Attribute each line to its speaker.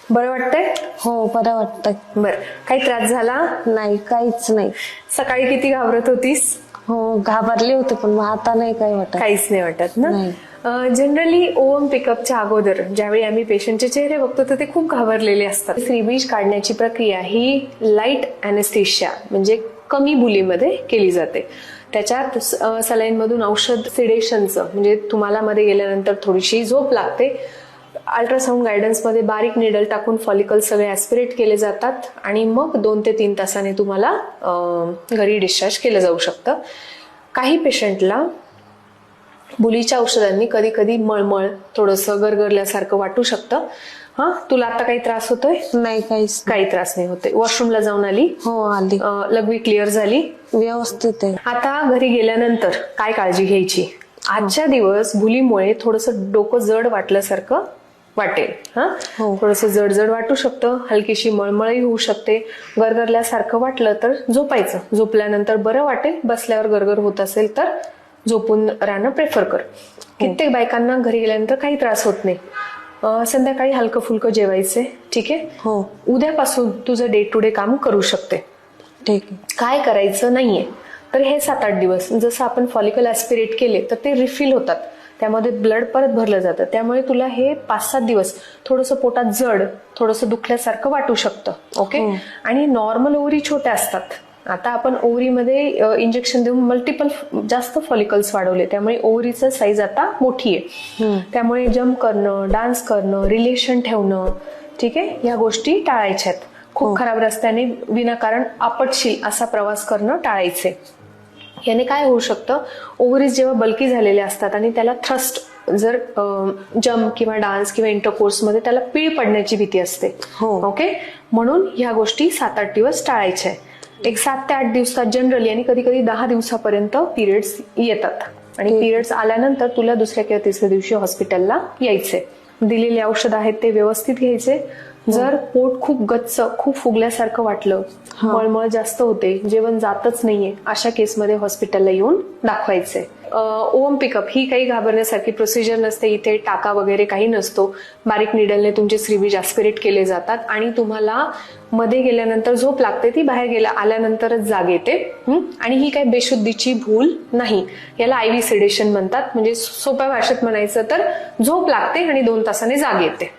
Speaker 1: बरं वाटतंय?
Speaker 2: हो बरं वाटतंय.
Speaker 1: बरं, काही त्रास झाला
Speaker 2: नाही, काहीच नाही.
Speaker 1: सकाळी किती घाबरत होतीस?
Speaker 2: हो घाबरले होते, पण मग आता नाही काही वाटत.
Speaker 1: काहीच नाही वाटत ना?
Speaker 2: नाही.
Speaker 1: जनरली ओव्हम पिकअपच्या अगोदर ज्यावेळी आम्ही पेशंटचे चेहरे बघतो तर ते खूप घाबरलेले असतात. फ्रीबीज काढण्याची प्रक्रिया ही लाईट अॅनेस्थेशिया म्हणजे कमी बुलीमध्ये केली जाते. त्याच्यात सलाईन मधून औषध सिडेशनचं म्हणजे तुम्हाला मध्ये गेल्यानंतर थोडीशी झोप लागते. अल्ट्रासाऊंड गायडन्स मध्ये बारीक निडल टाकून फॉलिकल सगळे ऍस्पिरेट केले जातात आणि मग 2 ते 3 तासाने तुम्हाला घरी डिस्चार्ज केलं जाऊ शकतं. काही पेशंटला बुलीच्या औषधांनी कधी कधी मळमळ थोडंसं गरगरल्यासारखं वाटू शकतं. तुला आता काही त्रास होतोय?
Speaker 2: नाही,
Speaker 1: काही त्रास नाही होते. वॉशरूमला जाऊन आली?
Speaker 2: हो आली.
Speaker 1: लघवी क्लिअर झाली?
Speaker 2: व्यवस्थित आहे.
Speaker 1: आता घरी गेल्यानंतर काय काळजी घ्यायची? आजच्या दिवस बुलीमुळे थोडंसं डोकं जड वाटल्यासारखं वाटेल. थोडंसं जड जड वाटू शकतं, हलकीशी मळमळही होऊ शकते. गरगरल्यासारखं वाटलं तर झोपायचं. झोपल्यानंतर बरं वाटेल. बसल्यावर गरगर होत असेल तर झोपून राहणं प्रेफर कर. कित्येक बायकांना घरी गेल्यानंतर काही त्रास होत नाही. संध्याकाळी हलकं फुलकं जेवायचे. ठीक आहे?
Speaker 2: हो.
Speaker 1: उद्यापासून तुझं डे टू डे काम करू शकते.
Speaker 2: ठीक आहे.
Speaker 1: काय करायचं नाहीये तर हे 7-8 दिवस जसं आपण फॉलिकल ऍस्पिरेट केले तर ते रिफिल होतात, त्यामध्ये ब्लड परत भरलं जातं. त्यामुळे तुला हे 5-7 दिवस थोडंसं पोटात जड, थोडंसं दुखल्यासारखं वाटू शकतं. ओके? आणि नॉर्मल ओव्हरी छोट्या असतात. आता आपण ओव्हरीमध्ये इंजेक्शन देऊन मल्टिपल जास्त फॉलिकल्स वाढवले, त्यामुळे ओव्हरीचं साईज आता मोठी आहे. त्यामुळे जम्प करणं, डान्स करणं, रिलेशन ठेवणं, ठीक आहे, या गोष्टी टाळायच्यात. खूप खराब रस्त्याने विनाकारण आपटशील असा प्रवास करणं टाळायचे. याने काय होऊ शकतं, ओव्हरीज जेव्हा बल्की झालेले असतात आणि त्याला थ्रस्ट जर जम्प किंवा डान्स किंवा इंटरकोर्स मध्ये त्याला पीळ पडण्याची भीती असते. ओके? म्हणून ह्या गोष्टी 7-8 दिवस टाळायच्या. एक 7 ते 8 दिवसात जनरली आणि कधी कधी 10 दिवसापर्यंत पिरियड्स येतात आणि पिरियड्स आल्यानंतर तुला दुसऱ्या किंवा तिसऱ्या दिवशी हॉस्पिटलला यायचे. दिलेले औषध आहेत ते व्यवस्थित घ्यायचे. जर पोट खूप गच्च, खूप फुगल्यासारखं वाटलं, मळमळ जास्त होते, जेवण जातच नाहीये, अशा केसमध्ये हॉस्पिटलला येऊन दाखवायचे. ओव्हम पिकअप ही काही घाबरण्यासारखी प्रोसिजर नसते. इथे टाका वगैरे काही नसतो. बारीक निडलने तुमचे श्रीबीज ऍस्पिरेट केले जातात आणि तुम्हाला मध्ये गेल्यानंतर झोप लागते, ती बाहेर आल्यानंतरच जाग येते. आणि ही काही बेशुद्धीची भूल नाही. याला आयव्ही सिडेशन म्हणतात. म्हणजे सोप्या भाषेत म्हणायचं तर झोप लागते आणि 2 तासाने जाग येते.